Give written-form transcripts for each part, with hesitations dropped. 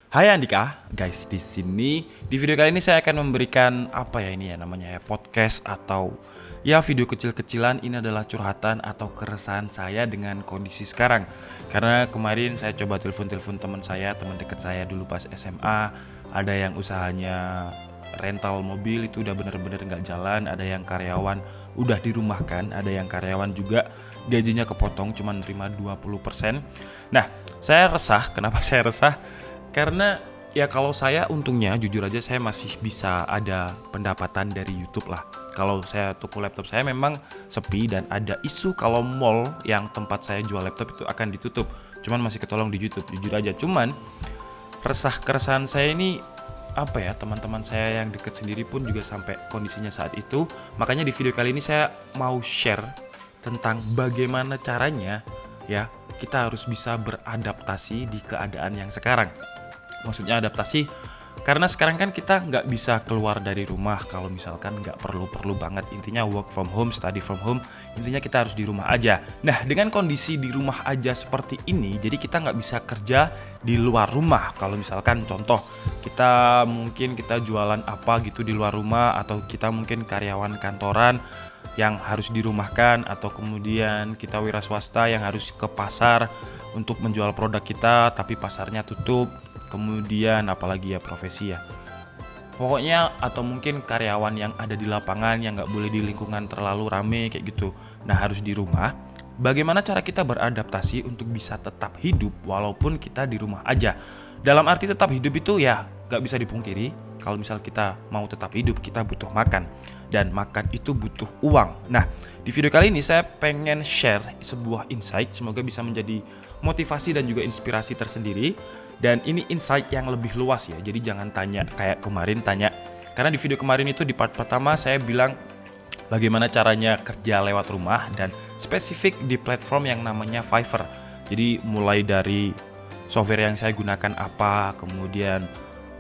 Hai Andika, guys. Di video kali ini saya akan memberikan namanya podcast atau video kecil-kecilan. Ini adalah curhatan atau keresahan saya dengan kondisi sekarang. Karena kemarin saya coba telepon teman dekat saya dulu pas SMA. Ada yang usahanya rental mobil itu udah bener-bener nggak jalan. Ada yang karyawan udah dirumahkan. Ada yang karyawan juga gajinya kepotong, cuma nerima 20%. Nah, saya resah. Kenapa saya resah? Karena kalau saya untungnya jujur aja saya masih bisa ada pendapatan dari YouTube lah. Kalau saya toko laptop saya memang sepi dan ada isu kalau mall yang tempat saya jual laptop itu akan ditutup. Cuman masih ketolong di YouTube jujur aja. Cuman keresahan saya ini teman-teman saya yang deket sendiri pun juga sampai kondisinya saat itu. Makanya di video kali ini saya mau share tentang bagaimana caranya kita harus bisa beradaptasi di keadaan yang sekarang. Maksudnya adaptasi karena sekarang kan kita nggak bisa keluar dari rumah kalau misalkan nggak perlu banget. Intinya work from home, study from home, intinya kita harus di rumah aja. Nah, dengan kondisi di rumah aja seperti ini, jadi kita nggak bisa kerja di luar rumah. Kalau misalkan contoh kita jualan apa gitu di luar rumah, atau kita mungkin karyawan kantoran yang harus dirumahkan, atau kemudian kita wira swasta yang harus ke pasar untuk menjual produk kita tapi pasarnya tutup. Kemudian apalagi profesi pokoknya, atau mungkin karyawan yang ada di lapangan yang nggak boleh di lingkungan terlalu rame kayak gitu. Nah, harus di rumah. Bagaimana cara kita beradaptasi untuk bisa tetap hidup walaupun kita di rumah aja? Dalam arti tetap hidup itu nggak bisa dipungkiri. Kalau misal kita mau tetap hidup, kita butuh makan. Dan makan itu butuh uang. Nah, di video kali ini saya pengen share sebuah insight. Semoga bisa menjadi motivasi dan juga inspirasi tersendiri. Dan ini insight yang lebih luas ya. Jadi jangan tanya kayak kemarin tanya. Karena di video kemarin itu di part pertama saya bilang bagaimana caranya kerja lewat rumah dan spesifik di platform yang namanya Fiverr. Jadi mulai dari software yang saya gunakan apa, kemudian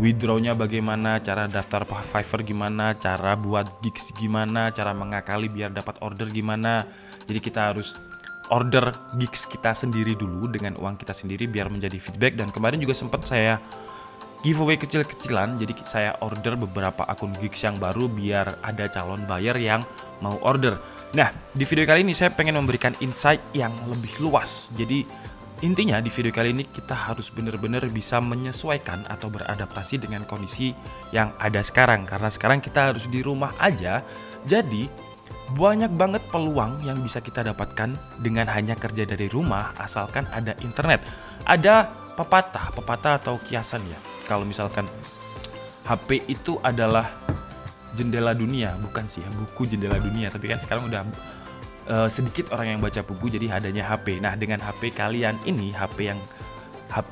withdrawnya bagaimana, cara daftar Fiverr gimana, cara buat gigs gimana, cara mengakali biar dapat order gimana. Jadi kita harus order gigs kita sendiri dulu dengan uang kita sendiri biar menjadi feedback. Dan kemarin juga sempat saya giveaway kecil-kecilan, jadi saya order beberapa akun gigs yang baru biar ada calon buyer yang mau order. Nah, di video kali ini saya pengen memberikan insight yang lebih luas. Jadi intinya di video kali ini kita harus benar-benar bisa menyesuaikan atau beradaptasi dengan kondisi yang ada sekarang. Karena sekarang kita harus di rumah aja, jadi banyak banget peluang yang bisa kita dapatkan dengan hanya kerja dari rumah asalkan ada internet. Ada pepatah atau kiasan ya. Kalau misalkan HP itu adalah jendela dunia, bukan sih buku jendela dunia, tapi kan sekarang udah sedikit orang yang baca buku, jadi adanya HP. Nah, dengan HP kalian ini, HP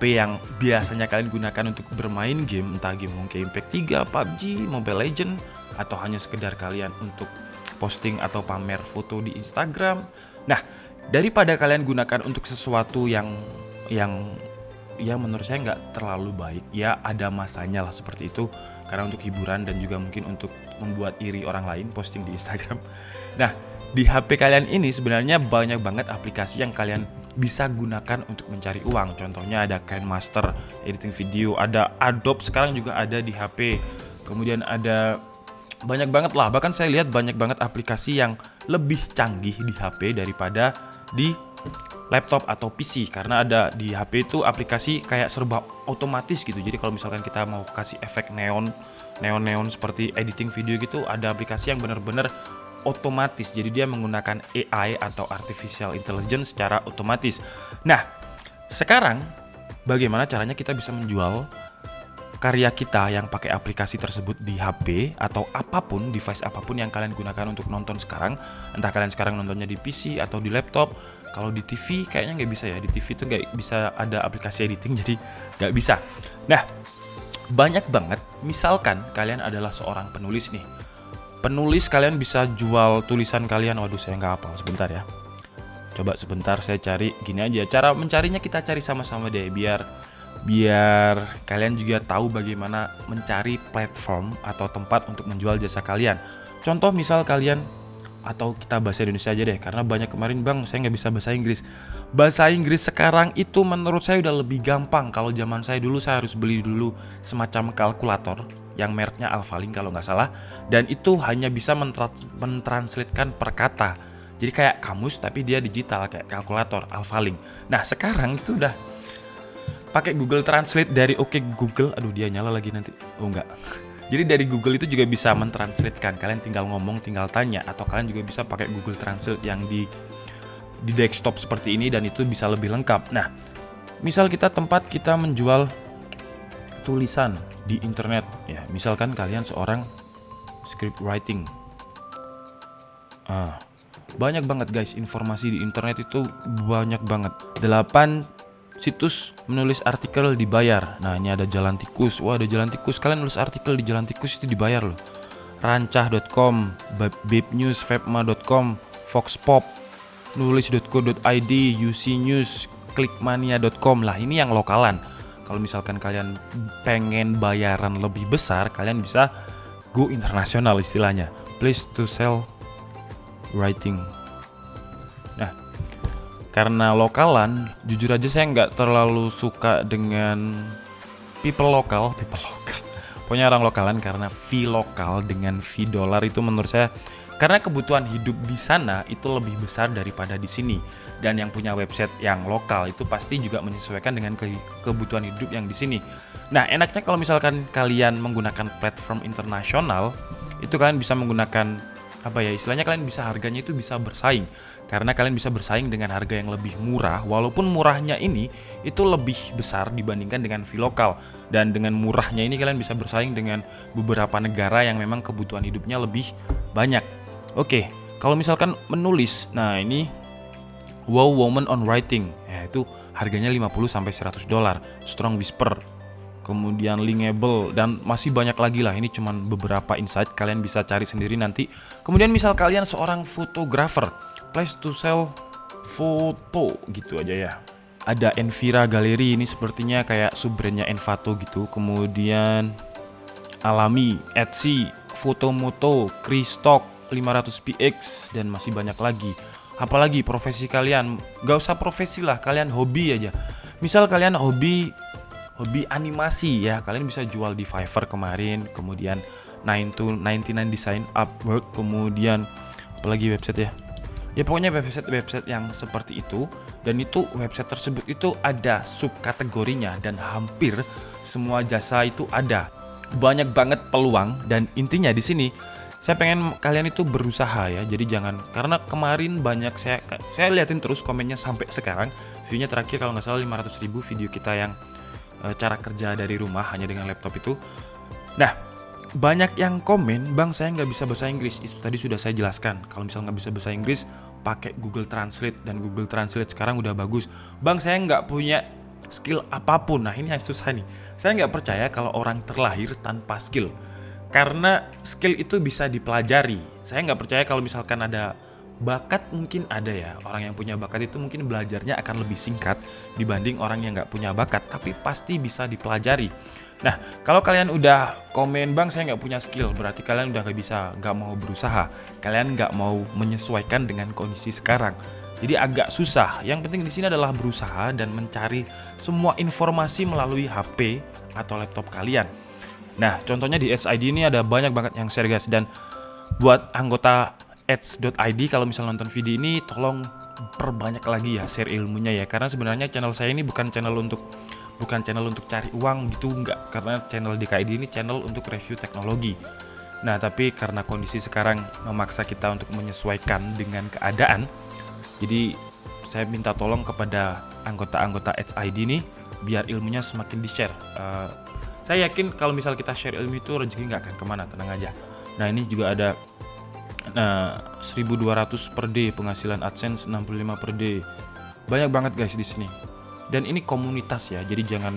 yang biasanya kalian gunakan untuk bermain game, entah game Monkey Impact 3, PUBG, Mobile Legends, atau hanya sekedar kalian untuk posting atau pamer foto di Instagram. Nah, daripada kalian gunakan untuk sesuatu yang menurut saya nggak terlalu baik, ada masanya lah seperti itu, karena untuk hiburan dan juga mungkin untuk membuat iri orang lain posting di Instagram. Nah, di HP kalian ini sebenarnya banyak banget aplikasi yang kalian bisa gunakan untuk mencari uang. Contohnya ada KineMaster, editing video, ada Adobe sekarang juga ada di HP. Kemudian ada banyak banget lah, bahkan saya lihat banyak banget aplikasi yang lebih canggih di HP daripada di laptop atau PC. Karena ada di HP itu aplikasi kayak serba otomatis gitu. Jadi kalau misalkan kita mau kasih efek neon seperti editing video gitu, ada aplikasi yang benar-benar otomatis. Jadi dia menggunakan AI atau artificial intelligence secara otomatis. Nah, sekarang bagaimana caranya kita bisa menjual karya kita yang pakai aplikasi tersebut di HP atau apapun, device apapun yang kalian gunakan untuk nonton sekarang. Entah kalian sekarang nontonnya di PC atau di laptop. Kalau di TV kayaknya nggak bisa ya. Di TV itu nggak bisa ada aplikasi editing, jadi nggak bisa. Nah, banyak banget. Misalkan kalian adalah seorang penulis nih. Penulis, kalian bisa jual tulisan kalian. Waduh, saya nggak hafal, sebentar ya. Coba sebentar saya cari. Gini aja, cara mencarinya kita cari sama-sama deh, biar kalian juga tahu bagaimana mencari platform atau tempat untuk menjual jasa kalian. Contoh misal kalian atau kita bahasa Indonesia aja deh, karena banyak kemarin bang saya nggak bisa bahasa Inggris. Bahasa Inggris sekarang itu menurut saya udah lebih gampang. Kalau zaman saya dulu saya harus beli dulu semacam kalkulator yang mereknya Alphalink kalau nggak salah, dan itu hanya bisa mentranslatekan per kata. Jadi kayak kamus tapi dia digital kayak kalkulator Alphalink. Nah sekarang itu udah pakai Google Translate dari Oke Google. Aduh dia nyala lagi nanti. Oh enggak. Jadi dari Google itu juga bisa mentranslatekan. Kalian tinggal ngomong, tinggal tanya, atau kalian juga bisa pakai Google Translate yang di desktop seperti ini, dan itu bisa lebih lengkap. Nah, misal kita menjual tulisan di internet ya. Misalkan kalian seorang script writing. Banyak banget guys informasi di internet itu, banyak banget. 8 situs menulis artikel dibayar. Nah ini ada Jalan Tikus. Wah ada Jalan Tikus. Kalian nulis artikel di Jalan Tikus itu dibayar loh. Rancah.com, Babnews, Febma.com, Foxpop, nulis.co.id, UC News, Clickmania.com. Lah ini yang lokalan. Kalau misalkan kalian pengen bayaran lebih besar, kalian bisa go internasional istilahnya. Place to sell writing. Nah karena lokalan, jujur aja saya nggak terlalu suka dengan people lokal. Pokoknya orang lokalan, karena fee lokal dengan fee dolar itu menurut saya, karena kebutuhan hidup di sana itu lebih besar daripada di sini. Dan yang punya website yang lokal itu pasti juga menyesuaikan dengan kebutuhan hidup yang di sini. Nah enaknya kalau misalkan kalian menggunakan platform internasional, itu kalian bisa menggunakan istilahnya kalian bisa harganya itu bisa bersaing, karena kalian bisa bersaing dengan harga yang lebih murah, walaupun murahnya ini itu lebih besar dibandingkan dengan fee lokal. Dan dengan murahnya ini kalian bisa bersaing dengan beberapa negara yang memang kebutuhan hidupnya lebih banyak. Oke, kalau misalkan menulis, nah ini Wow Woman on Writing, ya itu harganya $50-100. Strong Whisper, kemudian Linkable, dan masih banyak lagi lah. Ini cuman beberapa insight, kalian bisa cari sendiri nanti. Kemudian misal kalian seorang fotografer, place to sell foto gitu aja ya. Ada Envira Gallery, ini sepertinya kayak sub-brandnya Envato gitu. Kemudian Alami, Etsy, Fotomoto, Kristock, 500px, dan masih banyak lagi. Apalagi profesi kalian, gak usah profesi lah, kalian hobi aja. Misal kalian hobi animasi ya, kalian bisa jual di Fiverr kemarin. Kemudian 9to99 Design, Upwork, kemudian apalagi website ya pokoknya website yang seperti itu. Dan itu website tersebut itu ada subkategorinya, dan hampir semua jasa itu ada. Banyak banget peluang, dan intinya di sini saya pengen kalian itu berusaha ya. Jadi jangan, karena kemarin banyak saya liatin terus komennya sampai sekarang. Viewnya terakhir kalau nggak salah 500.000 video kita yang cara kerja dari rumah hanya dengan laptop itu. Nah banyak yang komen, bang saya nggak bisa bahasa Inggris. Itu tadi sudah saya jelaskan. Kalau misalnya nggak bisa bahasa Inggris, pakai Google Translate, dan Google Translate sekarang udah bagus. Bang saya nggak punya skill apapun. Nah ini yang susah nih. Saya nggak percaya kalau orang terlahir tanpa skill, karena skill itu bisa dipelajari. Saya nggak percaya kalau misalkan ada bakat, mungkin ada ya, orang yang punya bakat itu mungkin belajarnya akan lebih singkat dibanding orang yang nggak punya bakat, tapi pasti bisa dipelajari. Nah kalau kalian udah komen bang saya nggak punya skill, berarti kalian udah nggak mau berusaha, kalian nggak mau menyesuaikan dengan kondisi sekarang. Jadi agak susah. Yang penting di sini adalah berusaha dan mencari semua informasi melalui HP atau laptop kalian. Nah contohnya di Ads.id ini ada banyak banget yang share guys. Dan buat anggota Ads.id, kalau misalnya nonton video ini tolong perbanyak lagi ya share ilmunya ya. Karena sebenarnya channel saya ini bukan channel untuk cari uang gitu, enggak. Karena channel DKID ini channel untuk review teknologi. Nah tapi karena kondisi sekarang memaksa kita untuk menyesuaikan dengan keadaan, jadi saya minta tolong kepada anggota-anggota Ads.id nih biar ilmunya semakin di-share. Saya yakin kalau misal kita share ilmu itu rezeki nggak akan kemana, tenang aja. Nah ini juga ada 1.200 per day penghasilan AdSense, 65 per day. Banyak banget guys di sini. Dan ini komunitas ya, jadi jangan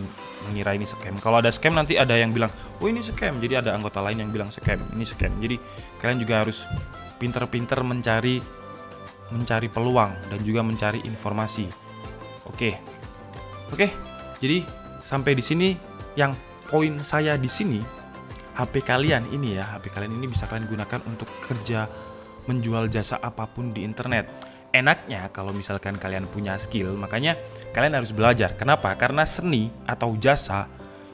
mengira ini scam. Kalau ada scam nanti ada yang bilang, oh ini scam. Jadi ada anggota lain yang bilang scam, ini scam. Jadi kalian juga harus pinter-pinter mencari peluang dan juga mencari informasi. Oke. Jadi sampai di sini yang poin saya di sini. HP kalian ini bisa kalian gunakan untuk kerja menjual jasa apapun di internet. Enaknya kalau misalkan kalian punya skill, makanya kalian harus belajar. Kenapa? Karena seni atau jasa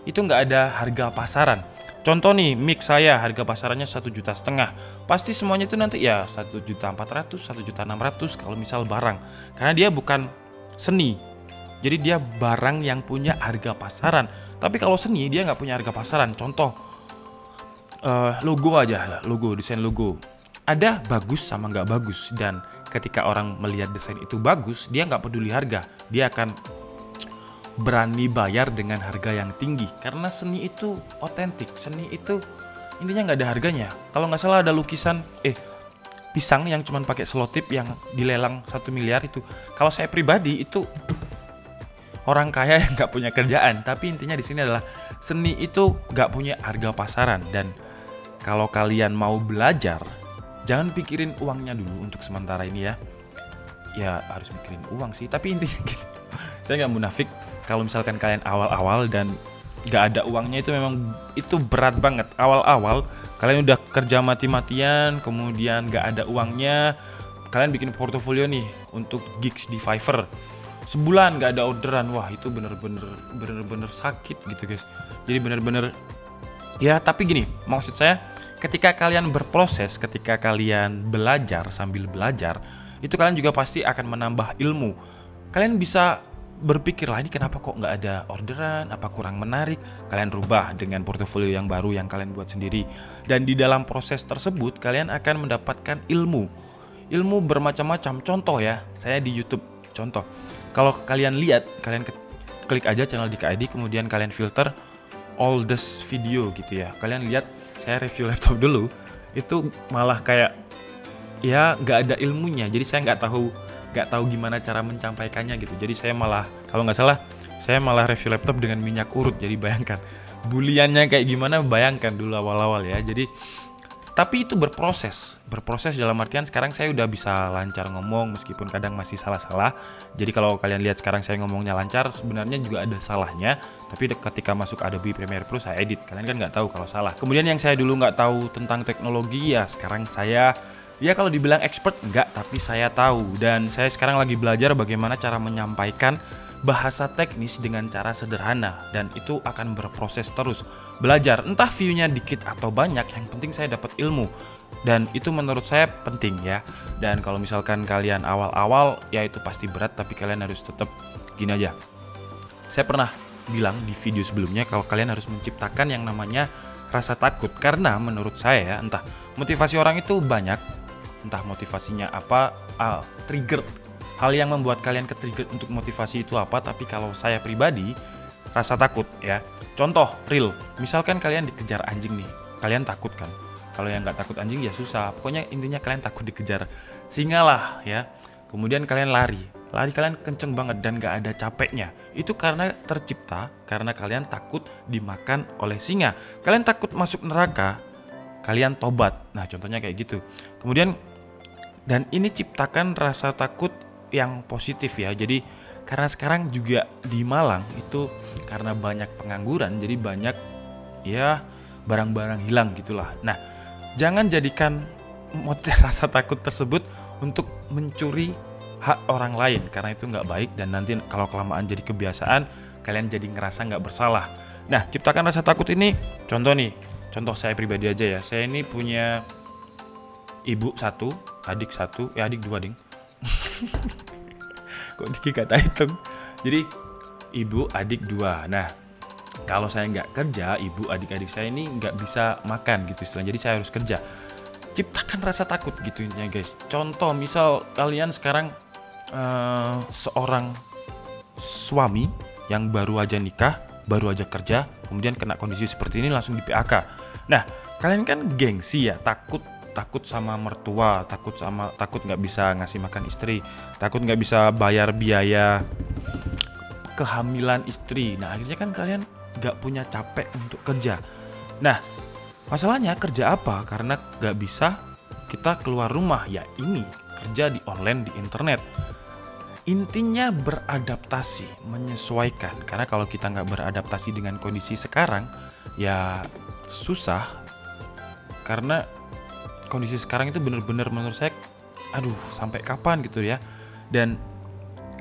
itu nggak ada harga pasaran. Contoh nih, mic saya harga pasarannya 1,5 juta. Pasti semuanya itu nanti ya 1,4 juta, 1,6 juta kalau misal barang. Karena dia bukan seni. Jadi dia barang yang punya harga pasaran. Tapi kalau seni dia nggak punya harga pasaran. Contoh logo aja, desain logo. Ada bagus sama nggak bagus, dan ketika orang melihat desain itu bagus, dia nggak peduli harga, dia akan berani bayar dengan harga yang tinggi karena seni itu otentik, seni itu intinya nggak ada harganya. Kalau nggak salah ada lukisan pisang yang cuma pakai selotip yang dilelang 1 miliar itu. Kalau saya pribadi itu orang kaya yang nggak punya kerjaan, tapi intinya di sini adalah seni itu nggak punya harga pasaran. Dan kalau kalian mau belajar, jangan pikirin uangnya dulu untuk sementara ini ya. Ya harus mikirin uang sih, tapi intinya gitu. Saya nggak munafik. Kalau misalkan kalian awal-awal dan nggak ada uangnya, itu memang itu berat banget. Awal-awal kalian udah kerja mati-matian, kemudian nggak ada uangnya, kalian bikin portofolio nih untuk gigs di Fiverr. Sebulan nggak ada orderan, wah itu bener-bener sakit gitu guys. Jadi bener-bener ya, tapi gini, maksud saya ketika kalian berproses, ketika kalian belajar sambil belajar, itu kalian juga pasti akan menambah ilmu. Kalian bisa berpikir lah, ini kenapa kok nggak ada orderan, apa kurang menarik. Kalian rubah dengan portofolio yang baru yang kalian buat sendiri. Dan di dalam proses tersebut kalian akan mendapatkan ilmu bermacam-macam. Contoh ya, saya di YouTube, contoh, kalau kalian lihat, kalian klik aja channel DKID, kemudian kalian filter oldest video gitu ya. Kalian lihat saya review laptop dulu, itu malah kayak ya nggak ada ilmunya. Jadi saya nggak tahu gimana cara mencampaikannya gitu. Jadi saya malah, kalau nggak salah, saya malah review laptop dengan minyak urut. Jadi bayangkan buliannya kayak gimana, bayangkan dulu awal-awal ya. Jadi tapi itu berproses dalam artian sekarang saya udah bisa lancar ngomong meskipun kadang masih salah-salah. Jadi kalau kalian lihat sekarang saya ngomongnya lancar, sebenarnya juga ada salahnya. Tapi ketika masuk Adobe Premiere Pro saya edit, kalian kan nggak tahu kalau salah. Kemudian yang saya dulu nggak tahu tentang teknologi, ya sekarang saya, ya kalau dibilang expert enggak, tapi saya tahu. Dan saya sekarang lagi belajar bagaimana cara menyampaikan bahasa teknis dengan cara sederhana, dan itu akan berproses terus belajar, entah view-nya dikit atau banyak, yang penting saya dapat ilmu. Dan itu menurut saya penting ya. Dan kalau misalkan kalian awal-awal, ya itu pasti berat, tapi kalian harus tetap gini aja. Saya pernah bilang di video sebelumnya kalau kalian harus menciptakan yang namanya rasa takut, karena menurut saya ya, entah motivasi orang itu banyak, entah motivasinya apa, trigger, hal yang membuat kalian ke-trigger untuk motivasi itu apa. Tapi kalau saya pribadi, rasa takut ya. Contoh real, misalkan kalian dikejar anjing nih, kalian takut kan? Kalau yang nggak takut anjing ya susah. Pokoknya intinya kalian takut dikejar singa lah ya. Kemudian kalian lari kalian kenceng banget dan nggak ada capeknya. Itu karena tercipta karena kalian takut dimakan oleh singa. Kalian takut masuk neraka, kalian tobat. Nah contohnya kayak gitu. Kemudian, dan ini ciptakan rasa takut yang positif ya. Jadi karena sekarang juga di Malang itu karena banyak pengangguran, jadi banyak ya barang-barang hilang gitulah. Nah, jangan jadikan rasa takut tersebut untuk mencuri hak orang lain, karena itu nggak baik. Dan nanti kalau kelamaan jadi kebiasaan, kalian jadi ngerasa nggak bersalah. Nah, ciptakan rasa takut ini, contoh saya pribadi aja ya. Saya ini punya ibu 1, adik 1, adik 2 ding. Kok dikata hitung. Jadi ibu, adik 2. Nah, kalau saya nggak kerja, ibu, adik-adik saya ini nggak bisa makan gitu istilahnya. Jadi saya harus kerja. Ciptakan rasa takut gitu ya guys. Contoh misal kalian sekarang seorang suami yang baru aja nikah, baru aja kerja, kemudian kena kondisi seperti ini langsung di PHK. Nah, kalian kan gengsi ya, takut sama mertua, takut nggak bisa ngasih makan istri, takut nggak bisa bayar biaya kehamilan istri. Nah akhirnya kan kalian nggak punya capek untuk kerja. Nah masalahnya kerja apa? Karena nggak bisa kita keluar rumah, ya ini kerja di online, di internet. Intinya beradaptasi, menyesuaikan. Karena kalau kita nggak beradaptasi dengan kondisi sekarang, ya susah. Karena kondisi sekarang itu bener-bener menurut saya, aduh sampai kapan gitu ya. Dan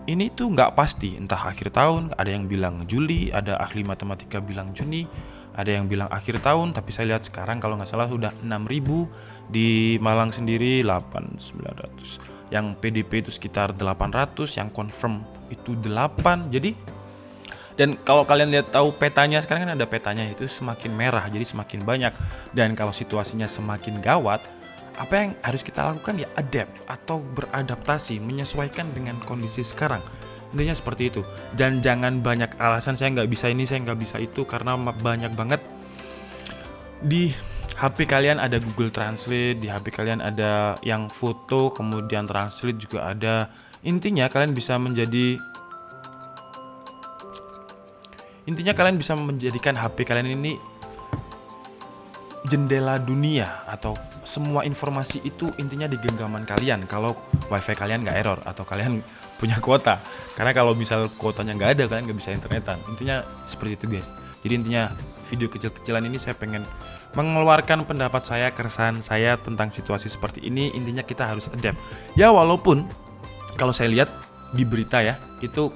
ini tuh nggak pasti, entah akhir tahun, ada yang bilang Juli, ada ahli matematika bilang Juni, ada yang bilang akhir tahun. Tapi saya lihat sekarang kalau nggak salah sudah 6.000, di Malang sendiri 8.900, yang PDP itu sekitar 800, yang confirm itu 8. Jadi, dan kalau kalian lihat tahu petanya sekarang kan ada petanya, itu semakin merah, jadi semakin banyak. Dan kalau situasinya semakin gawat, apa yang harus kita lakukan ya adapt atau beradaptasi, menyesuaikan dengan kondisi sekarang. Intinya seperti itu. Dan jangan banyak alasan saya nggak bisa ini, saya nggak bisa itu, karena banyak banget. Di HP kalian ada Google Translate, di HP kalian ada yang foto kemudian translate juga ada. Intinya kalian bisa menjadikan HP kalian ini jendela dunia, atau semua informasi itu intinya di genggaman kalian kalau wifi kalian nggak error atau kalian punya kuota. Karena kalau misal kuotanya nggak ada, kalian nggak bisa internetan. Intinya seperti itu guys. Jadi intinya video kecil-kecilan ini saya pengen mengeluarkan pendapat saya, keresahan saya tentang situasi seperti ini. Intinya kita harus adapt ya, walaupun kalau saya lihat di berita ya, itu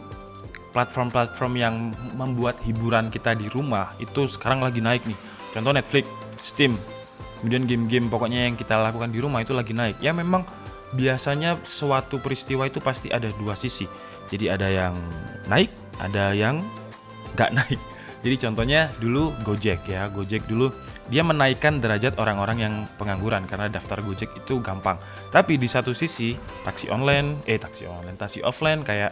platform-platform yang membuat hiburan kita di rumah itu sekarang lagi naik nih. Contoh Netflix, Steam, kemudian game-game pokoknya yang kita lakukan di rumah itu lagi naik. Ya memang biasanya suatu peristiwa itu pasti ada dua sisi. Jadi ada yang naik, ada yang gak naik. Jadi contohnya dulu Gojek ya, Gojek dulu dia menaikkan derajat orang-orang yang pengangguran karena daftar Gojek itu gampang. Tapi di satu sisi taksi offline kayak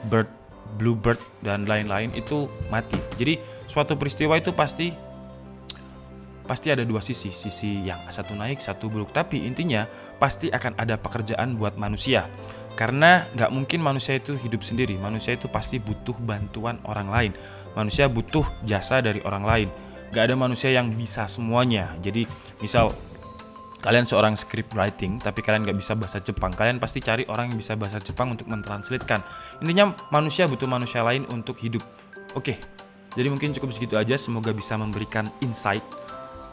Bird, Bluebird dan lain-lain itu mati. Jadi suatu peristiwa itu pasti ada dua sisi yang satu naik, satu buruk. Tapi intinya pasti akan ada pekerjaan buat manusia. Karena gak mungkin manusia itu hidup sendiri. Manusia itu pasti butuh bantuan orang lain. Manusia butuh jasa dari orang lain. Gak ada manusia yang bisa semuanya. Jadi misal kalian seorang script writing tapi kalian gak bisa bahasa Jepang, kalian pasti cari orang yang bisa bahasa Jepang untuk mentranslatekan. Intinya manusia butuh manusia lain untuk hidup. Oke, jadi mungkin cukup segitu aja. Semoga bisa memberikan insight,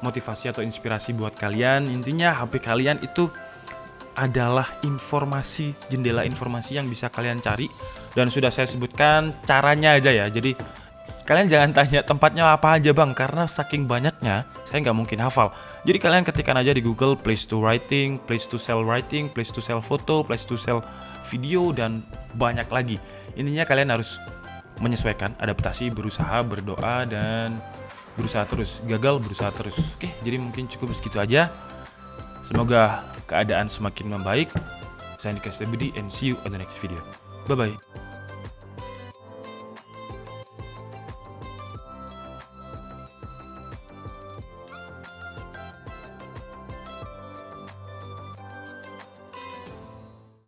motivasi atau inspirasi buat kalian. Intinya HP kalian itu adalah informasi, jendela informasi yang bisa kalian cari. Dan sudah saya sebutkan caranya aja ya. Jadi kalian jangan tanya tempatnya apa aja bang, karena saking banyaknya saya nggak mungkin hafal. Jadi kalian ketikkan aja di Google place to writing, place to sell writing, place to sell foto, place to sell video, dan banyak lagi. Intinya kalian harus menyesuaikan, adaptasi, berusaha, berdoa, dan berusaha terus. Gagal berusaha terus. Oke, jadi mungkin cukup segitu aja. Semoga keadaan semakin membaik. Saya Niklas Tebudi and see you on the next video. Bye bye.